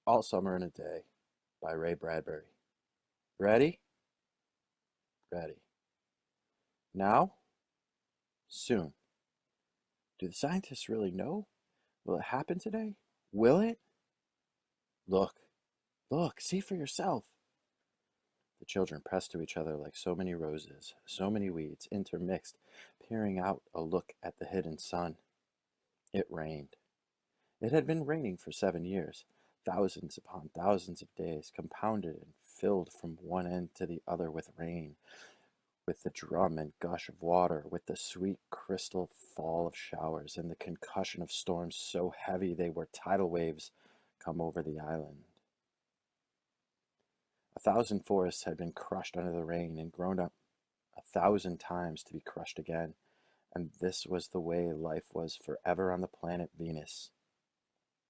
All Summer in a Day by Ray Bradbury. Ready? Ready. Now? Soon. Do the scientists really know? Will it happen today? Will it? Look, look, see for yourself. The children pressed to each other like so many roses, so many weeds, intermixed, peering out a look at the hidden sun. It rained. It had been raining for 7 years, thousands upon thousands of days, compounded and filled from one end to the other with rain, with the drum and gush of water, with the sweet crystal fall of showers, and the concussion of storms so heavy they were tidal waves come over the island. 1,000 forests had been crushed under the rain and grown up 1,000 times to be crushed again, and this was the way life was forever on the planet Venus.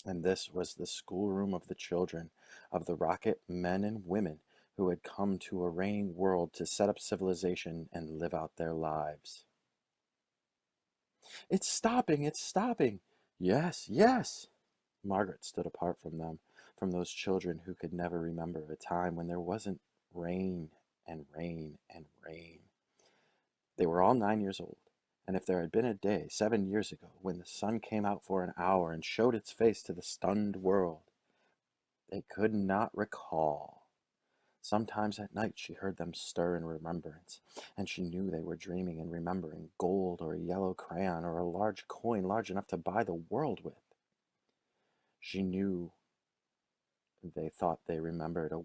And this was the schoolroom of the children of the rocket men and women who had come to a raining world to set up civilization and live out their lives. It's stopping! It's stopping! Yes, yes! Margaret stood apart from them, from those children who could never remember a time when there wasn't rain and rain and rain. They were all 9 years old, and if there had been a day 7 years ago when the sun came out for an hour and showed its face to the stunned world, they could not recall. Sometimes at night she heard them stir in remembrance, and she knew they were dreaming and remembering gold or a yellow crayon or a large coin large enough to buy the world with. She knew they thought they remembered a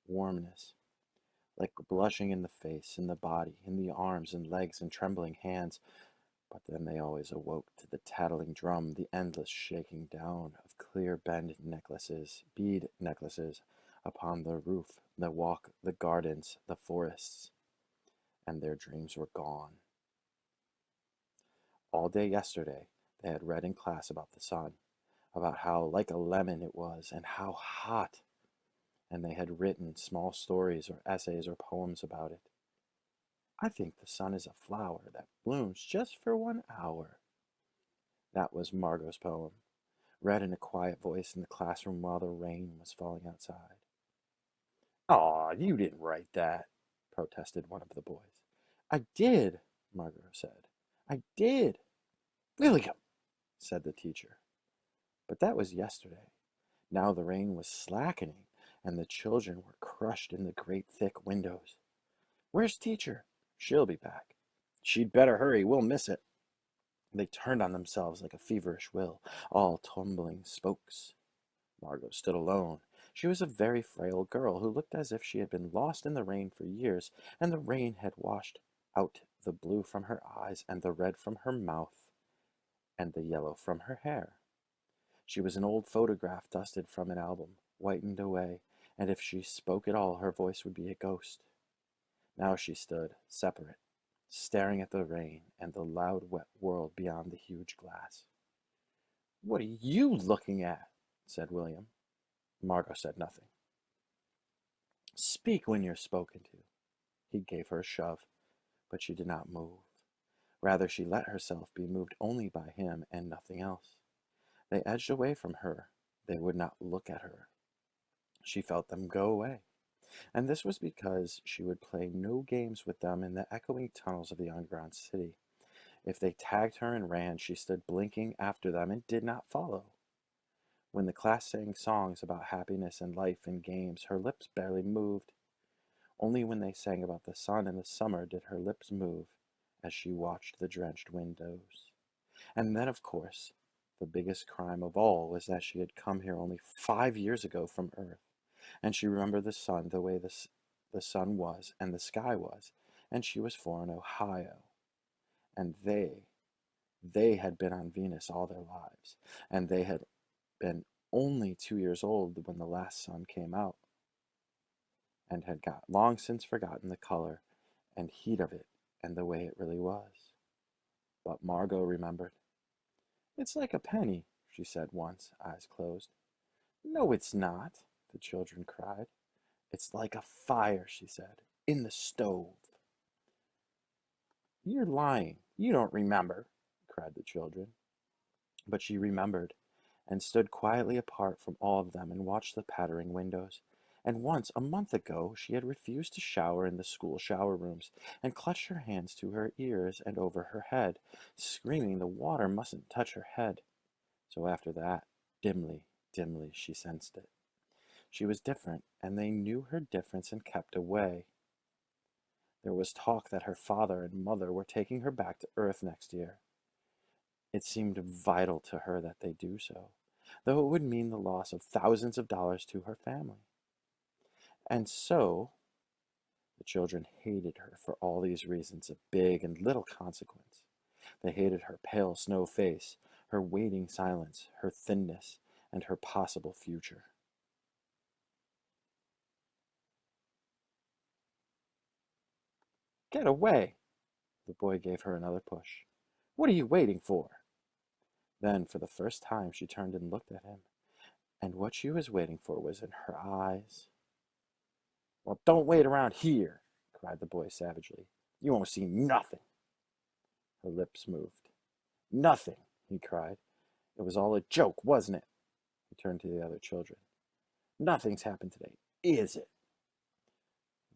warmness, like blushing in the face, in the body, in the arms and legs and trembling hands. But then they always awoke to the tattling drum, the endless shaking down of clear bead necklaces upon the roof, the walk, the gardens, the forests, and their dreams were gone. All day yesterday they had read in class about the sun, about how like a lemon it was, and how hot, and they had written small stories or essays or poems about it. I think the sun is a flower that blooms just for 1 hour. That was Margot's poem, read in a quiet voice in the classroom while the rain was falling outside. Aw, you didn't write that, protested one of the boys. I did, Margot said. I did. William, said the teacher. But that was yesterday. Now the rain was slackening, and the children were crushed in the great thick windows. Where's teacher? She'll be back. She'd better hurry, we'll miss it. They turned on themselves like a feverish will, all tumbling spokes. Margot stood alone. She was a very frail girl who looked as if she had been lost in the rain for years, and the rain had washed out the blue from her eyes, and the red from her mouth, and the yellow from her hair. She was an old photograph dusted from an album, whitened away, and if she spoke at all, her voice would be a ghost. Now she stood, separate, staring at the rain and the loud, wet world beyond the huge glass. What are you looking at? Said William. Margot said nothing. Speak when you're spoken to. He gave her a shove, but she did not move. Rather, she let herself be moved only by him and nothing else. They edged away from her. They would not look at her. She felt them go away, and this was because she would play no games with them in the echoing tunnels of the underground city. If they tagged her and ran, she stood blinking after them and did not follow. When the class sang songs about happiness and life and games, her lips barely moved. Only when they sang about the sun and the summer did her lips move as she watched the drenched windows. And then, of course, the biggest crime of all was that she had come here only 5 years ago from Earth, and she remembered the sun the way the sun was and the sky was, and she was born in Ohio. And they had been on Venus all their lives, and they had been only 2 years old when the last sun came out, and had got long since forgotten the color and heat of it and the way it really was. But Margot remembered. It's like a penny, she said once, eyes closed. No, it's not, the children cried. It's like a fire, she said, in the stove. You're lying. You don't remember, cried the children. But she remembered, and stood quietly apart from all of them and watched the pattering windows. And once, a month ago, she had refused to shower in the school shower rooms and clutched her hands to her ears and over her head, screaming the water mustn't touch her head. So after that, dimly, she sensed it. She was different, and they knew her difference and kept away. There was talk that her father and mother were taking her back to Earth next year. It seemed vital to her that they do so, though it would mean the loss of thousands of dollars to her family. And so, the children hated her for all these reasons of big and little consequence. They hated her pale snow face, her waiting silence, her thinness, and her possible future. Get away! The boy gave her another push. What are you waiting for? Then, for the first time, she turned and looked at him, and what she was waiting for was in her eyes. Well, don't wait around here, cried the boy savagely. You won't see nothing. Her lips moved. Nothing, he cried. It was all a joke, wasn't it? He turned to the other children. Nothing's happened today, is it?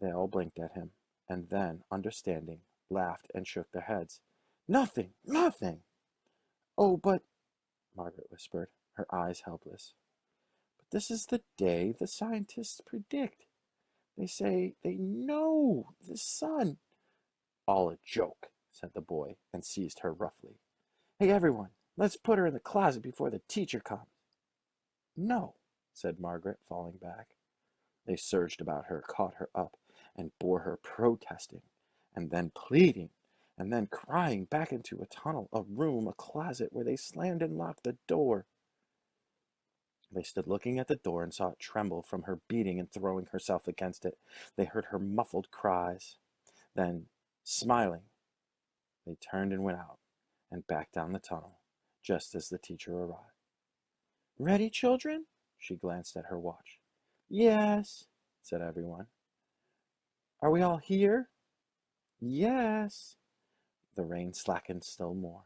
They all blinked at him, and then, understanding, laughed and shook their heads. Nothing, nothing. Oh, but, Margaret whispered, her eyes helpless. But this is the day the scientists predict. They say they know the sun. All a joke, said the boy, and seized her roughly. Hey, everyone, let's put her in the closet before the teacher comes. No, said Margaret, falling back. They surged about her, caught her up, and bore her protesting, and then pleading, and then crying back into a tunnel, a room, a closet, where they slammed and locked the door. They stood looking at the door and saw it tremble from her beating and throwing herself against it. They heard her muffled cries. Then, smiling, they turned and went out and back down the tunnel, just as the teacher arrived. Ready, children? She glanced at her watch. Yes, said everyone. Are we all here? Yes. The rain slackened still more.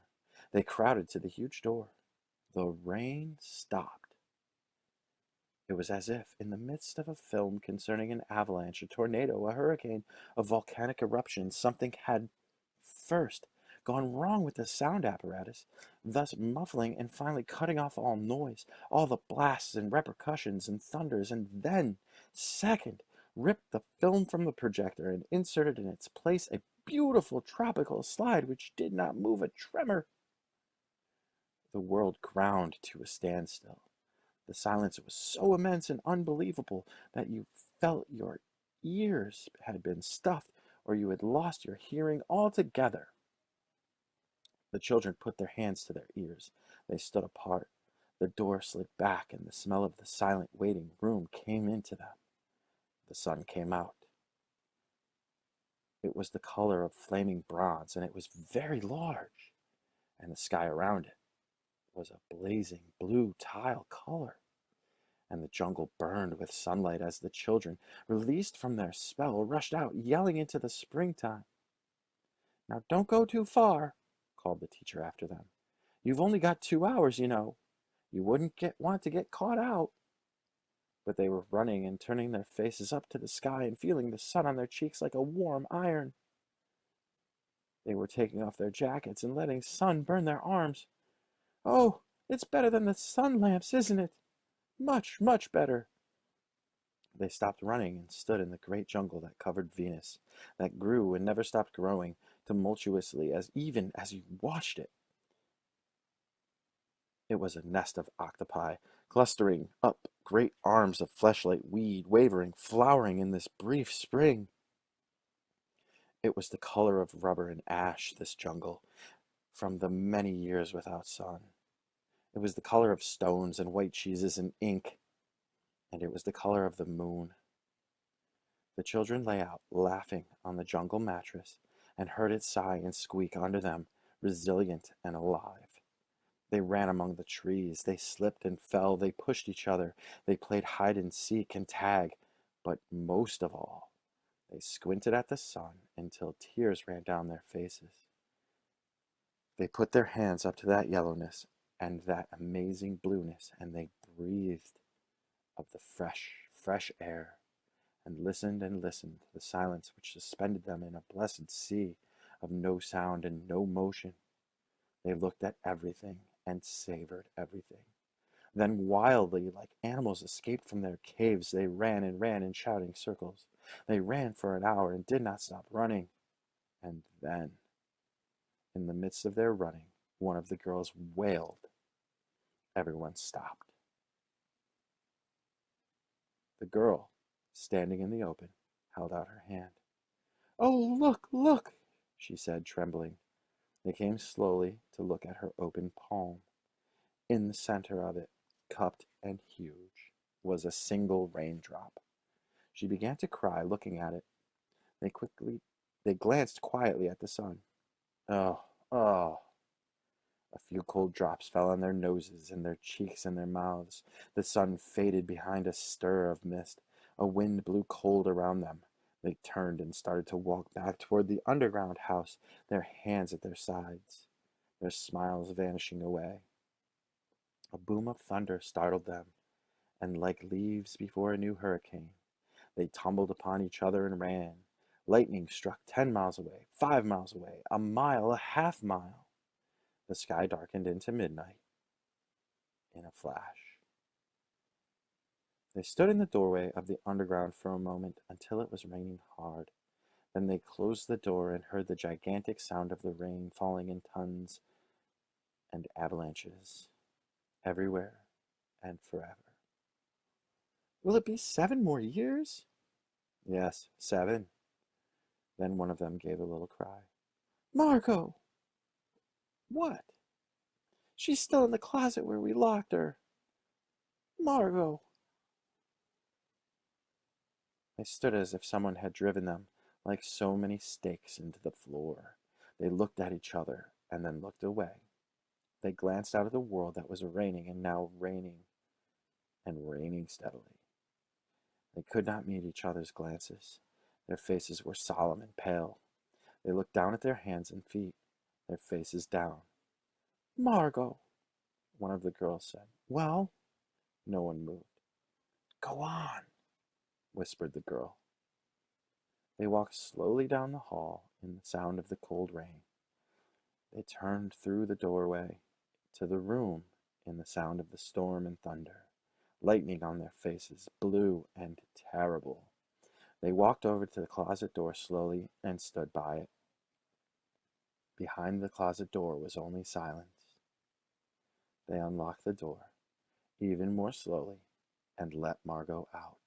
They crowded to the huge door. The rain stopped. It was as if, in the midst of a film concerning an avalanche, a tornado, a hurricane, a volcanic eruption, something had first gone wrong with the sound apparatus, thus muffling and finally cutting off all noise, all the blasts and repercussions and thunders, and then, second, ripped the film from the projector and inserted in its place a beautiful tropical slide which did not move a tremor. The world ground to a standstill. The silence was so immense and unbelievable that you felt your ears had been stuffed or you had lost your hearing altogether. The children put their hands to their ears. They stood apart. The door slid back and the smell of the silent waiting room came into them. The sun came out. It was the color of flaming bronze, and it was very large, and the sky around it was a blazing blue tile color, and the jungle burned with sunlight as the children, released from their spell, rushed out, yelling into the springtime. Now don't go too far, called the teacher after them. You've only got 2 hours, you know. You wouldn't want to get caught out. But they were running and turning their faces up to the sky and feeling the sun on their cheeks like a warm iron. They were taking off their jackets and letting sun burn their arms. Oh, it's better than the sun lamps, isn't it? Much, much better. They stopped running and stood in the great jungle that covered Venus, that grew and never stopped growing tumultuously even as you watched it. It was a nest of octopi, clustering up great arms of fleshlight weed, wavering, flowering in this brief spring. It was the color of rubber and ash, this jungle, from the many years without sun. It was the color of stones and white cheeses and ink, and it was the color of the moon. The children lay out, laughing, on the jungle mattress, and heard it sigh and squeak under them, resilient and alive. They ran among the trees, they slipped and fell, they pushed each other, they played hide and seek and tag, but most of all, they squinted at the sun until tears ran down their faces. They put their hands up to that yellowness and that amazing blueness, and they breathed of the fresh air, and listened to the silence which suspended them in a blessed sea of no sound and no motion. They looked at everything and savored everything. Then wildly, like animals escaped from their caves, they ran and ran in shouting circles. They ran for an hour and did not stop running. And then, in the midst of their running, one of the girls wailed. Everyone stopped. The girl, standing in the open, held out her hand. "Oh, look, look!" she said, trembling. They came slowly to look at her open palm. In the center of it, cupped and huge, was a single raindrop. She began to cry, looking at it. They glanced quietly at the sun. Oh, oh! A few cold drops fell on their noses and their cheeks and their mouths. The sun faded behind a stir of mist. A wind blew cold around them. They turned and started to walk back toward the underground house, their hands at their sides, their smiles vanishing away. A boom of thunder startled them, and like leaves before a new hurricane, they tumbled upon each other and ran. Lightning struck 10 miles away, 5 miles away, a mile, a half mile. The sky darkened into midnight in a flash. They stood in the doorway of the underground for a moment until it was raining hard. Then they closed the door and heard the gigantic sound of the rain falling in tons and avalanches everywhere and forever. "Will it be 7 more years?" "Yes, 7." Then one of them gave a little cry. "Margot!" "What?" "She's still in the closet where we locked her. Margot!" They stood as if someone had driven them, like so many stakes, into the floor. They looked at each other and then looked away. They glanced out at the world that was raining and now raining and raining steadily. They could not meet each other's glances. Their faces were solemn and pale. They looked down at their hands and feet, their faces down. "Margot," one of the girls said. "Well?" No one moved. "Go on," whispered the girl. They walked slowly down the hall in the sound of the cold rain. They turned through the doorway to the room in the sound of the storm and thunder, lightning on their faces, blue and terrible. They walked over to the closet door slowly and stood by it. Behind the closet door was only silence. They unlocked the door even more slowly and let Margot out.